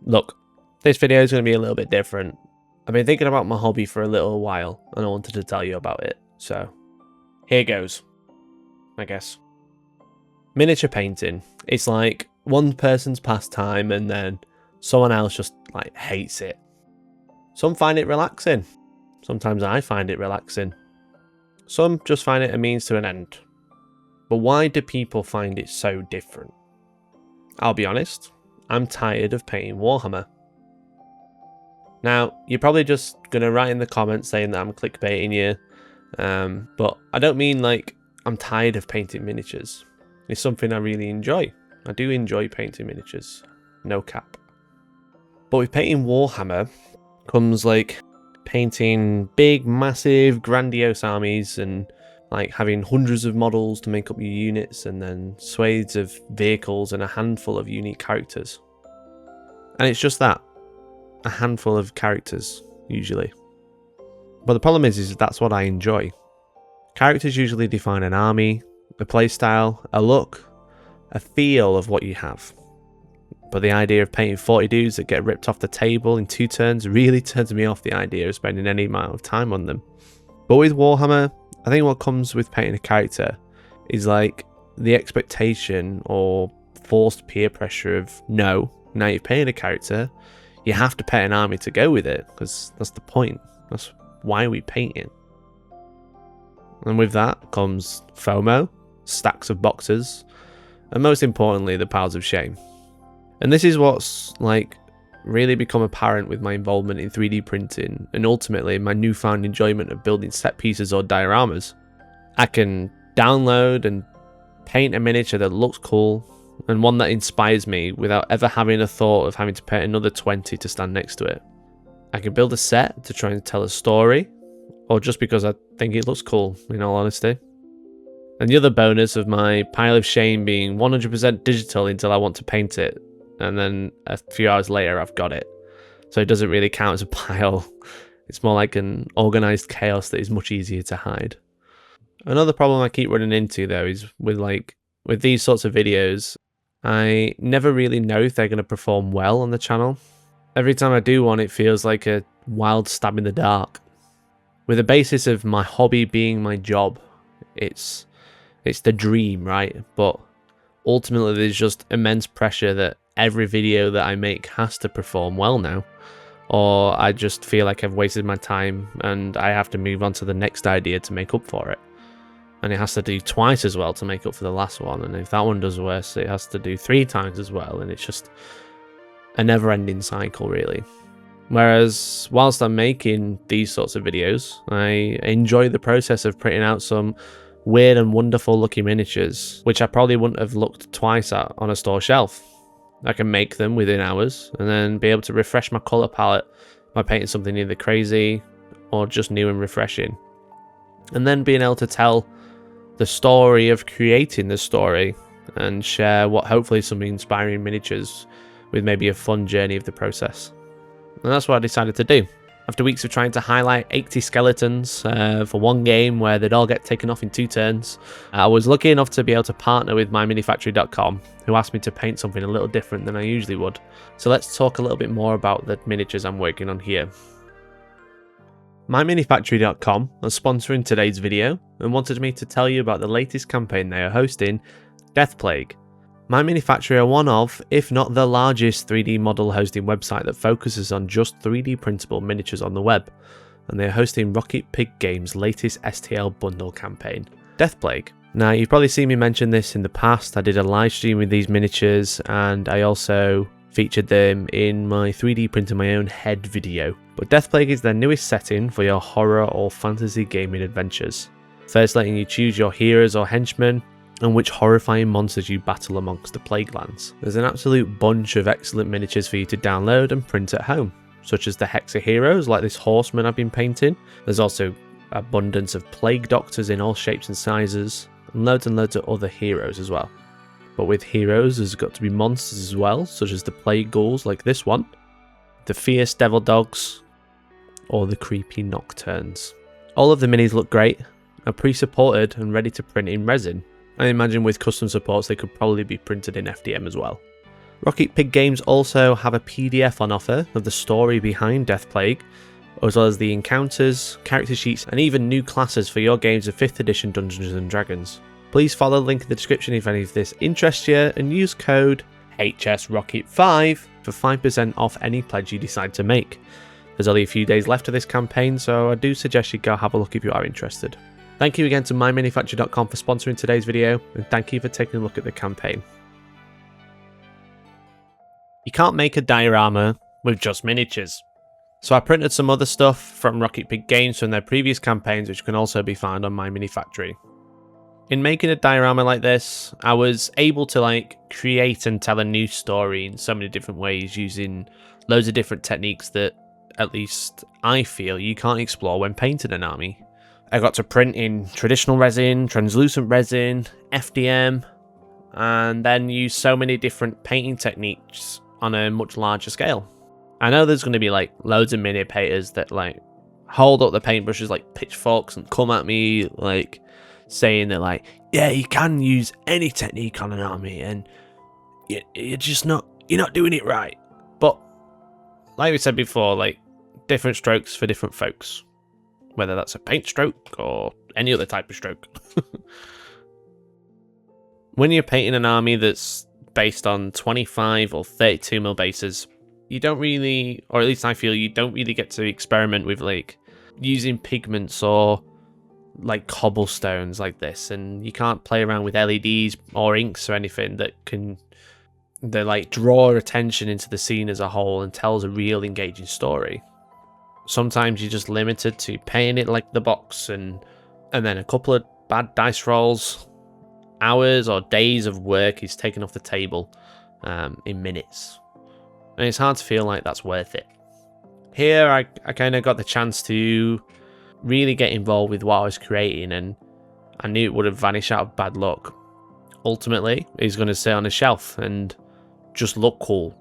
Look, this video is going to be a little bit different. I've been thinking about my hobby for a little while and I wanted to tell you about it, so here goes, I guess. Miniature painting. It's like one person's pastime and then someone else just like hates it. Some find it relaxing. Sometimes I find it relaxing. Some just find it a means to an end. But why do people find it so different? I'll be honest, I'm tired of painting Warhammer. Now, you're probably just going to write in the comments saying that I'm clickbaiting you, but I don't mean like I'm tired of painting miniatures. It's something I really enjoy. I do enjoy painting miniatures, no cap. But with painting Warhammer comes like painting big, massive, grandiose armies and like having hundreds of models to make up your units and then swathes of vehicles and a handful of unique characters. And it's just that. A handful of characters, usually. But the problem is that's what I enjoy. Characters usually define an army, a playstyle, a look, a feel of what you have. But the idea of painting 40 dudes that get ripped off the table in 2 turns really turns me off the idea of spending any amount of time on them. But with Warhammer, I think what comes with painting a character is like the expectation or forced peer pressure of now you've painted a character, you have to paint an army to go with it, because that's the point. That's why we paint it. And with that comes FOMO, stacks of boxes, and most importantly, the piles of shame. And this is what's like really become apparent with my involvement in 3D printing, and ultimately my newfound enjoyment of building set pieces or dioramas. I can download and paint a miniature that looks cool, and one that inspires me without ever having a thought of having to paint another 20 to stand next to it. I can build a set to try and tell a story, or just because I think it looks cool, in all honesty. And the other bonus of my pile of shame being 100% digital until I want to paint it, and then a few hours later I've got it. So it doesn't really count as a pile. It's more like an organised chaos that is much easier to hide. Another problem I keep running into though is with these sorts of videos, I never really know if they're going to perform well on the channel. Every time I do one, it feels like a wild stab in the dark. With the basis of my hobby being my job, it's the dream, right? But ultimately there's just immense pressure that every video that I make has to perform well now, or I just feel like I've wasted my time and I have to move on to the next idea to make up for it. And it has to do twice as well to make up for the last one, and if that one does worse, it has to do 3 times as well, and it's just a never-ending cycle, really. Whereas, whilst I'm making these sorts of videos, I enjoy the process of printing out some weird and wonderful looking miniatures, which I probably wouldn't have looked twice at on a store shelf. I can make them within hours, and then be able to refresh my colour palette by painting something either crazy or just new and refreshing. And then being able to tell the story of creating the story and share what hopefully some inspiring miniatures with maybe a fun journey of the process. And that's what I decided to do. After weeks of trying to highlight 80 skeletons for one game where they'd all get taken off in 2 turns, I was lucky enough to be able to partner with myminifactory.com, who asked me to paint something a little different than I usually would. So let's talk a little bit more about the miniatures I'm working on here. myminifactory.com are sponsoring today's video and wanted me to tell you about the latest campaign they are hosting, Death Plague. My Minifactory are one of, if not the largest 3D model hosting website that focuses on just 3D printable miniatures on the web, and they are hosting Rocket Pig Games' latest STL bundle campaign, Death Plague. Now, you've probably seen me mention this in the past. I did a live stream with these miniatures, and I also featured them in my 3D printing my own head video. But Death Plague is their newest setting for your horror or fantasy gaming adventures. First letting you choose your heroes or henchmen, and which horrifying monsters you battle amongst the Plague Lands. There's an absolute bunch of excellent miniatures for you to download and print at home, such as the Hexa heroes like this horseman I've been painting. There's also abundance of Plague Doctors in all shapes and sizes, and loads of other heroes as well. But with heroes, there's got to be monsters as well, such as the Plague Ghouls like this one, the Fierce Devil Dogs, or the Creepy Nocturnes. All of the minis look great, are pre-supported and ready to print in resin. I imagine with custom supports they could probably be printed in FDM as well. Rocket Pig Games also have a PDF on offer of the story behind Death Plague, as well as the encounters, character sheets, and even new classes for your games of 5th edition Dungeons and Dragons. Please follow the link in the description if any of this interests you, and use code HSRocket5 for 5% off any pledge you decide to make. There's only a few days left of this campaign, so I do suggest you go have a look if you are interested. Thank you again to mymanufacturer.com for sponsoring today's video, and thank you for taking a look at the campaign. You can't make a diorama with just miniatures. So I printed some other stuff from Rocket Pig Games from their previous campaigns, which can also be found on My Mini Factory. In making a diorama like this, I was able to create and tell a new story in so many different ways using loads of different techniques that, at least I feel, you can't explore when painting an army. I got to print in traditional resin, translucent resin, FDM, and then use so many different painting techniques on a much larger scale. I know there's going to be loads of mini painters that hold up the paintbrushes like pitchforks and come at me saying that yeah, you can use any technique on an army and you're not doing it right. But like we said before, different strokes for different folks, whether that's a paint stroke or any other type of stroke. When you're painting an army that's based on 25 or 32mm bases, you don't really, or at least I feel, you don't really get to experiment with using pigments or cobblestones like this, and you can't play around with LEDs or inks or anything that can draw attention into the scene as a whole and tells a real engaging story. Sometimes you're just limited to painting it like the box, and then a couple of bad dice rolls, hours or days of work is taken off the table in minutes. And it's hard to feel like that's worth it. Here, I kind of got the chance to really get involved with what I was creating, and I knew it would have vanished out of bad luck. Ultimately, it's going to sit on a shelf and just look cool.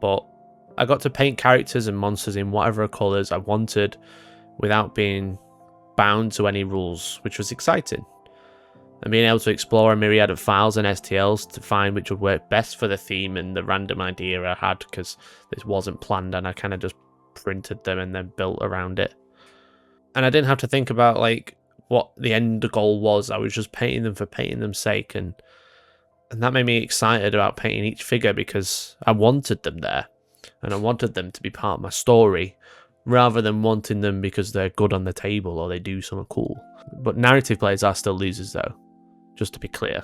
But I got to paint characters and monsters in whatever colours I wanted without being bound to any rules, which was exciting. And being able to explore a myriad of files and STLs to find which would work best for the theme and the random idea I had, because this wasn't planned and I kind of just printed them and then built around it. And I didn't have to think about what the end goal was. I was just painting them for painting them's sake, and that made me excited about painting each figure because I wanted them there and I wanted them to be part of my story, rather than wanting them because they're good on the table or they do something cool. But narrative players are still losers though, just to be clear.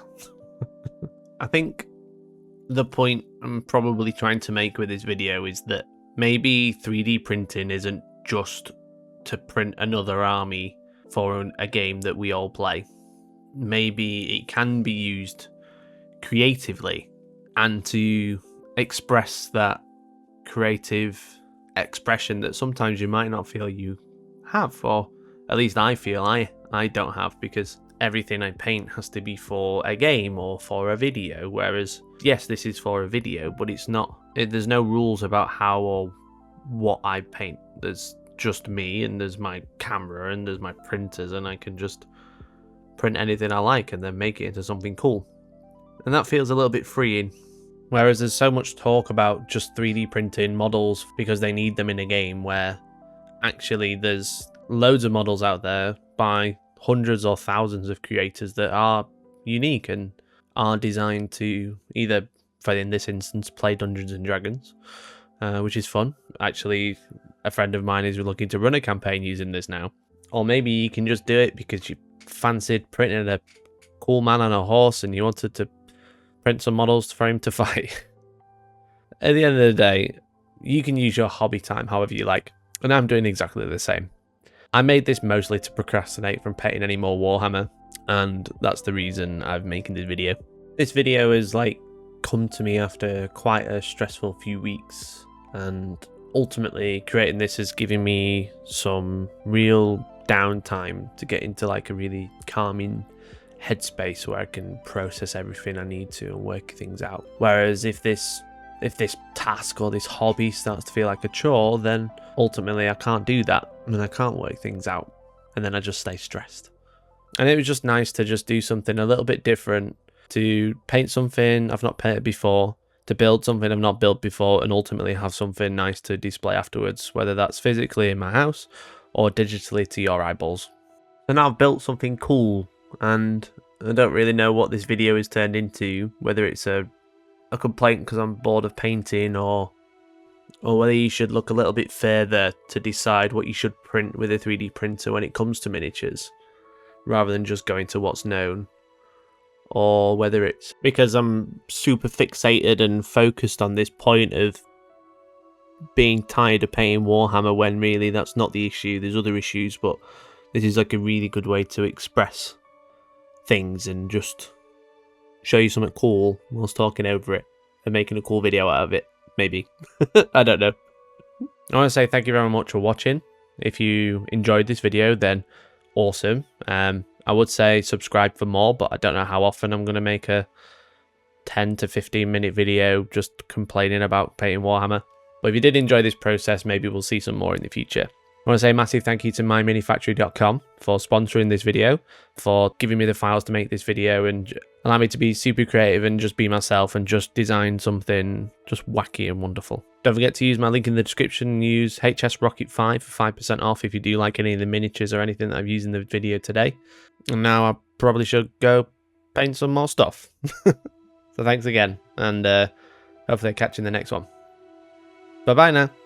I think the point I'm probably trying to make with this video is that maybe 3D printing isn't just to print another army for a game that we all play. Maybe it can be used creatively and to express that creative expression that sometimes you might not feel you have, or at least I feel I don't have, because everything I paint has to be for a game or for a video, whereas yes, this is for a video, but it's not. There's no rules about how or what I paint. There's just me, and there's my camera, and there's my printers, and I can just print anything I like and then make it into something cool. And that feels a little bit freeing. Whereas there's so much talk about just 3D printing models because they need them in a game, where actually there's loads of models out there by hundreds or thousands of creators that are unique and are designed to either, for in this instance, play Dungeons and Dragons, which is fun. Actually, a friend of mine is looking to run a campaign using this now. Or maybe you can just do it because you fancied printing a cool man on a horse and you wanted to print some models for him to fight. At the end of the day, you can use your hobby time however you like, and I'm doing exactly the same. I made this mostly to procrastinate from painting any more Warhammer, and that's the reason I'm making this video. This video is come to me after quite a stressful few weeks, and ultimately creating this has given me some real downtime to get into a really calming headspace where I can process everything I need to and work things out. Whereas if this task or this hobby starts to feel like a chore, then ultimately I can't do that and I can't work things out, and then I just stay stressed. And it was just nice to just do something a little bit different, to paint something I've not painted before, to build something I've not built before and ultimately have something nice to display afterwards, whether that's physically in my house or digitally to your eyeballs. So now I've built something cool, and I don't really know what this video is turned into, whether it's a complaint because I'm bored of painting, or whether you should look a little bit further to decide what you should print with a 3D printer when it comes to miniatures, rather than just going to what's known, or whether it's because I'm super fixated and focused on this point of being tired of painting Warhammer when really that's not the issue. There's other issues, but this is like a really good way to express things and just show you something cool whilst talking over it and making a cool video out of it, maybe. I don't know. I want to say thank you very much for watching. If you enjoyed this video, then awesome. I would say subscribe for more, but I don't know how often I'm going to make a 10 to 15 minute video just complaining about painting Warhammer. But if you did enjoy this process, maybe we'll see some more in the future. I want to say a massive thank you to myminifactory.com for sponsoring this video, for giving me the files to make this video and allow me to be super creative and just be myself and just design something just wacky and wonderful. Don't forget to use my link in the description and use HSRocket5 for 5% off if you do like any of the miniatures or anything that I've used in the video today. And now I probably should go paint some more stuff. So thanks again, and hopefully I'll catch you in the next one. Bye bye now.